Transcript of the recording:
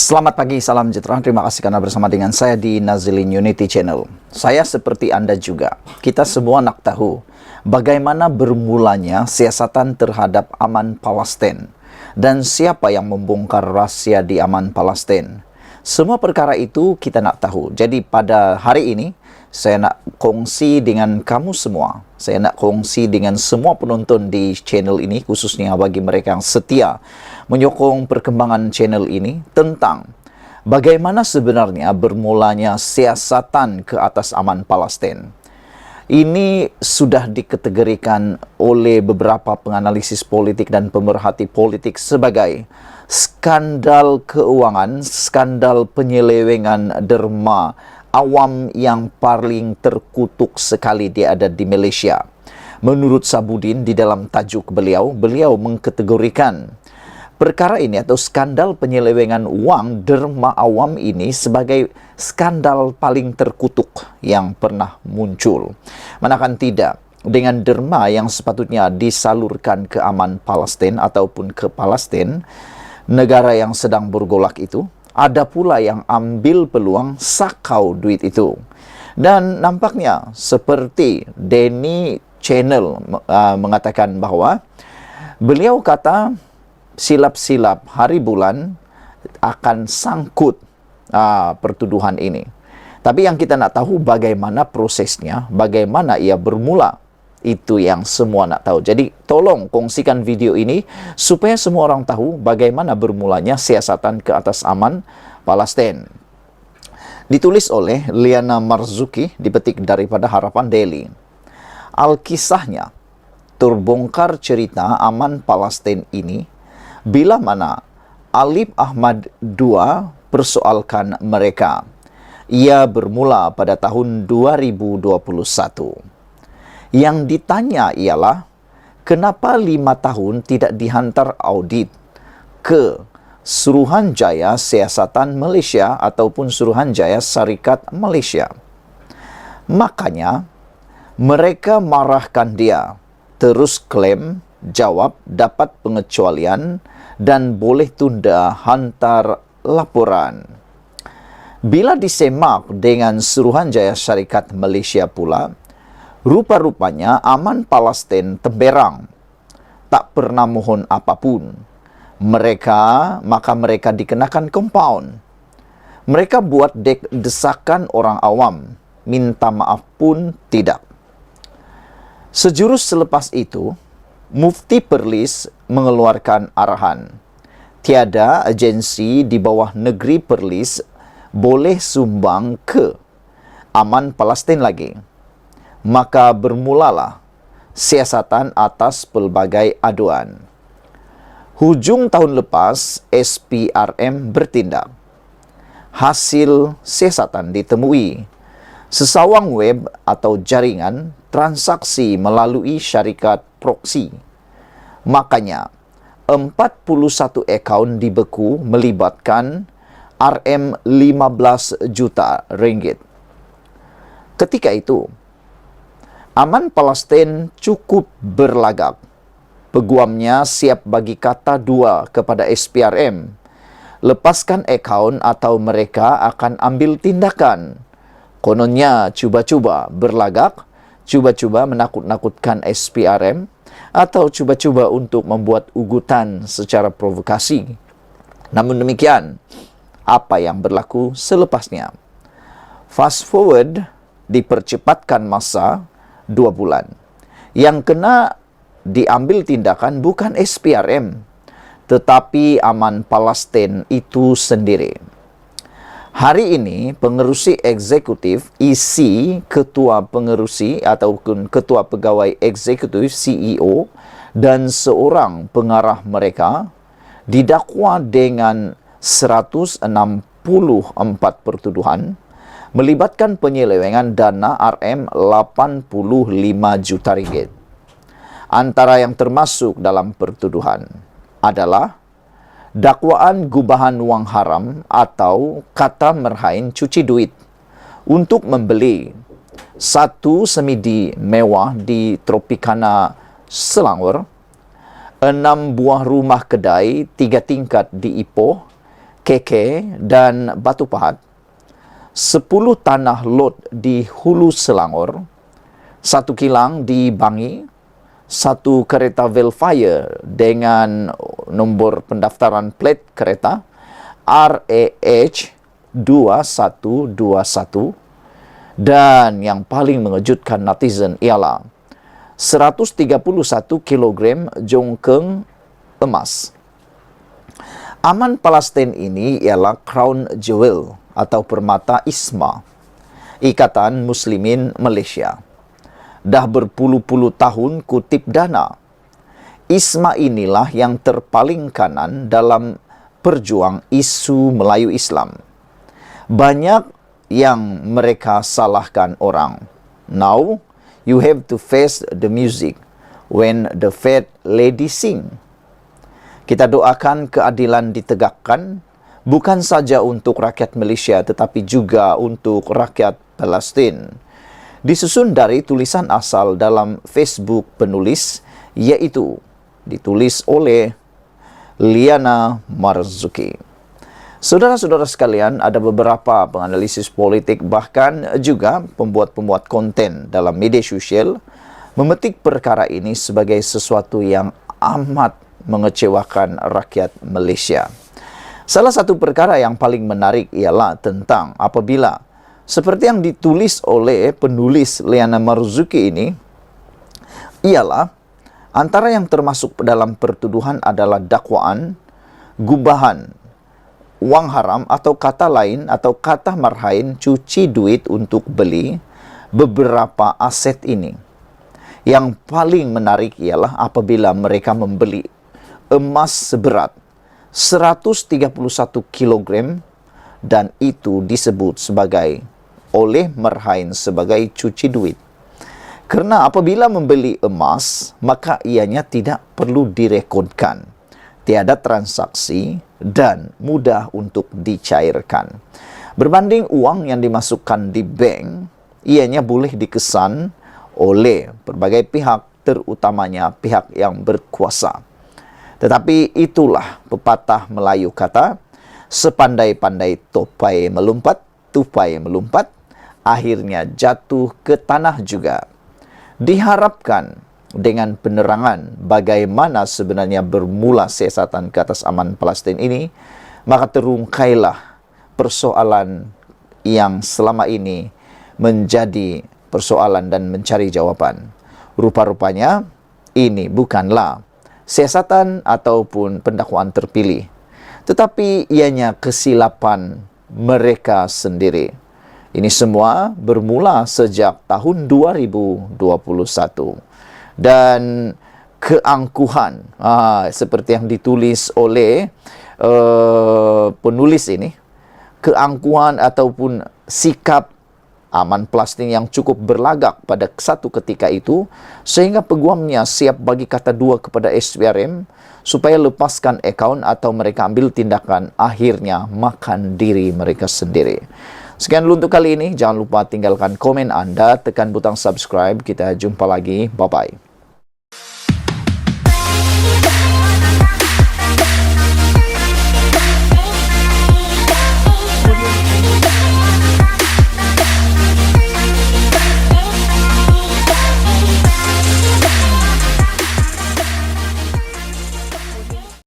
Selamat pagi, salam sejahtera. Terima kasih karena bersama dengan saya di Nazilin Unity Channel. Saya seperti Anda juga, kita semua nak tahu bagaimana bermulanya siasatan terhadap Aman Palestin dan siapa yang membongkar rahasia di Aman Palestin. Semua perkara itu kita nak tahu. Jadi pada hari ini, saya nak kongsi dengan kamu semua. Saya nak kongsi dengan semua penonton di channel ini, khususnya bagi mereka yang setia menyokong perkembangan channel ini, tentang bagaimana sebenarnya bermulanya siasatan ke atas Aman Palestin. Ini sudah dikategorikan oleh beberapa penganalisis politik dan pemerhati politik sebagai skandal keuangan, skandal penyelewengan derma awam yang paling terkutuk sekali dia ada di Malaysia. Menurut Sabudin, di dalam tajuk beliau mengkategorikan perkara ini atau skandal penyelewengan uang derma awam ini sebagai skandal paling terkutuk yang pernah muncul. Manakan tidak, dengan derma yang sepatutnya disalurkan ke Aman Palestin ataupun ke Palestin, negara yang sedang bergolak itu, ada pula yang ambil peluang sakau duit itu. Dan nampaknya seperti Denny Channel mengatakan bahwa beliau kata silap-silap hari bulan akan sangkut pertuduhan ini. Tapi yang kita nak tahu bagaimana prosesnya, bagaimana ia bermula. Itu yang semua nak tahu. Jadi tolong kongsikan video ini supaya semua orang tahu bagaimana bermulanya siasatan ke atas Aman Palestin. Ditulis oleh Liana Marzuki, dipetik daripada Harapan Daily. Alkisahnya, terbongkar cerita Aman Palestin ini bila mana Alif Ahmad II persoalkan mereka. Ia bermula pada tahun 2021. Yang ditanya ialah, kenapa 5 tahun tidak dihantar audit ke Suruhanjaya Siasatan Malaysia ataupun Suruhanjaya Syarikat Malaysia? Makanya, mereka marahkan dia, terus klaim, jawab dapat pengecualian dan boleh tunda hantar laporan. Bila disemak dengan Suruhanjaya Syarikat Malaysia pula, rupa-rupanya Aman Palestin temberang, tak pernah mohon apapun. Maka mereka dikenakan kompaun. Mereka buat desakan orang awam, minta maaf pun tidak. Sejurus selepas itu, Mufti Perlis mengeluarkan arahan. Tiada agensi di bawah negeri Perlis boleh sumbang ke Aman Palestin lagi. Maka bermulalah siasatan atas pelbagai aduan. Hujung tahun lepas, SPRM bertindak. Hasil siasatan ditemui. Sesawang web atau jaringan transaksi melalui syarikat proksi. Makanya, 41 akaun dibeku melibatkan RM15 juta ringgit. Ketika itu, Aman Palestin cukup berlagak. Peguamnya siap bagi kata dua kepada SPRM. Lepaskan akaun atau mereka akan ambil tindakan. Kononnya cuba-cuba berlagak, cuba-cuba menakut-nakutkan SPRM, atau cuba-cuba untuk membuat ugutan secara provokasi. Namun demikian, apa yang berlaku selepasnya? Fast forward, dipercepatkan masa 2 bulan. Yang kena diambil tindakan bukan SPRM, tetapi Aman Palestin itu sendiri. Hari ini, pengerusi eksekutif EC, ketua pengerusi ataupun ketua pegawai eksekutif CEO dan seorang pengarah mereka didakwa dengan 164 pertuduhan melibatkan penyelewengan dana RM85 juta ringgit. Antara yang termasuk dalam pertuduhan adalah dakwaan gubahan wang haram atau kata merhain cuci duit untuk membeli 1 semidi mewah di Tropicana Selangor, 6 buah rumah kedai 3 tingkat di Ipoh, Keke dan Batu Pahat, 10 tanah lot di Hulu Selangor, 1 kilang di Bangi, 1 kereta Velfire dengan nombor pendaftaran plat kereta RAH 2121, dan yang paling mengejutkan netizen ialah 131 kg jongkeng emas. Aman Palestin ini ialah crown jewel atau permata ISMA, Ikatan Muslimin Malaysia. Dah berpuluh-puluh tahun kutip dana. ISMA inilah yang terpaling kanan dalam perjuang isu Melayu Islam. Banyak yang mereka salahkan orang. Now, you have to face the music when the fat lady sing. Kita doakan keadilan ditegakkan, bukan saja untuk rakyat Malaysia tetapi juga untuk rakyat Palestin. Disusun dari tulisan asal dalam Facebook penulis, yaitu ditulis oleh Liana Marzuki. Saudara-saudara sekalian, ada beberapa penganalisis politik bahkan juga pembuat-pembuat konten dalam media sosial memetik perkara ini sebagai sesuatu yang amat mengecewakan rakyat Malaysia. Salah satu perkara yang paling menarik ialah tentang apabila, seperti yang ditulis oleh penulis Liana Marzuki ini, ialah antara yang termasuk dalam pertuduhan adalah dakwaan, gubahan, wang haram atau kata lain atau kata marhain cuci duit untuk beli beberapa aset ini. Yang paling menarik ialah apabila mereka membeli emas seberat 131 kg dan itu disebut sebagai oleh marhain sebagai cuci duit. Karena apabila membeli emas, maka ianya tidak perlu direkodkan. Tiada transaksi dan mudah untuk dicairkan. Berbanding uang yang dimasukkan di bank, ianya boleh dikesan oleh berbagai pihak, terutamanya pihak yang berkuasa. Tetapi itulah pepatah Melayu kata, sepandai-pandai tupai melompat, akhirnya jatuh ke tanah juga. Diharapkan dengan penerangan bagaimana sebenarnya bermula siasatan ke atas aman Palestin ini, maka terungkailah persoalan yang selama ini menjadi persoalan dan mencari jawaban. Rupa-rupanya ini bukanlah siasatan ataupun pendakwaan terpilih, tetapi ianya kesilapan mereka sendiri. Ini semua bermula sejak tahun 2021. Dan keangkuhan, seperti yang ditulis oleh penulis ini, keangkuhan ataupun sikap aman Palestin yang cukup berlagak pada satu ketika itu, sehingga peguamnya siap bagi kata dua kepada SPRM supaya lepaskan akaun atau mereka ambil tindakan, akhirnya makan diri mereka sendiri. Sekian dulu untuk kali ini. Jangan lupa tinggalkan komen Anda, tekan butang subscribe. Kita jumpa lagi. Bye-bye.